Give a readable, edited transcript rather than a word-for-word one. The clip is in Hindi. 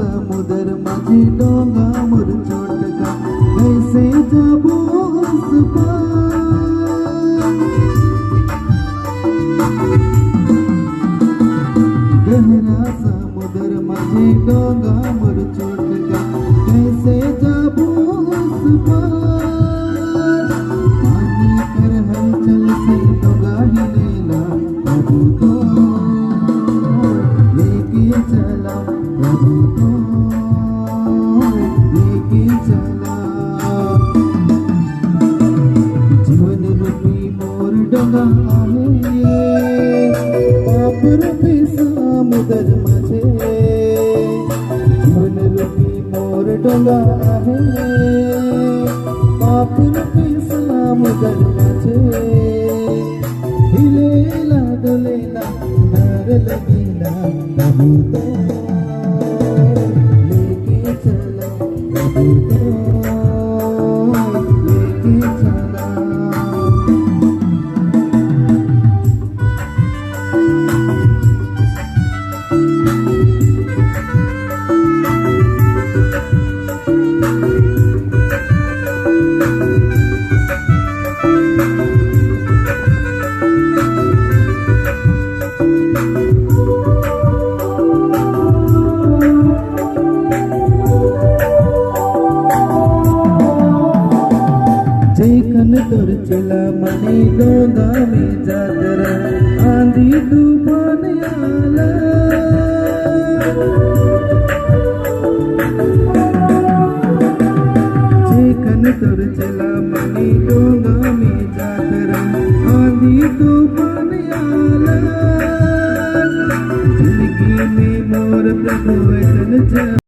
समुद्र माझी डोंगा मोर छोटका कैसे जाबो उस पार। गहरा समुद्र माझी डोंगा मोर छोटका कैसे जाबो उस पार। पानी कर हलचल से डोंगा हिलेला प्रभु तो लेके चला, प्रभु तो लेके चला। जीवन रूपी मोर डोंगा आहे पाप रूपी समुद्र माझे। जीवन रूपी मोर डोंगा आहे पाप रूपी समुद्र माझे। हिलेला डोलेला डर लगेला प्रभु तो लेके चला, प्रभु तो लेके चला। जेखन तोर चला मने डोंगा में जातरा आंधी तूफान आला। जेखन तोर चला मने डोंगा में जातरा आंधी तूफान आला। जिंदगी में मोर प्रभु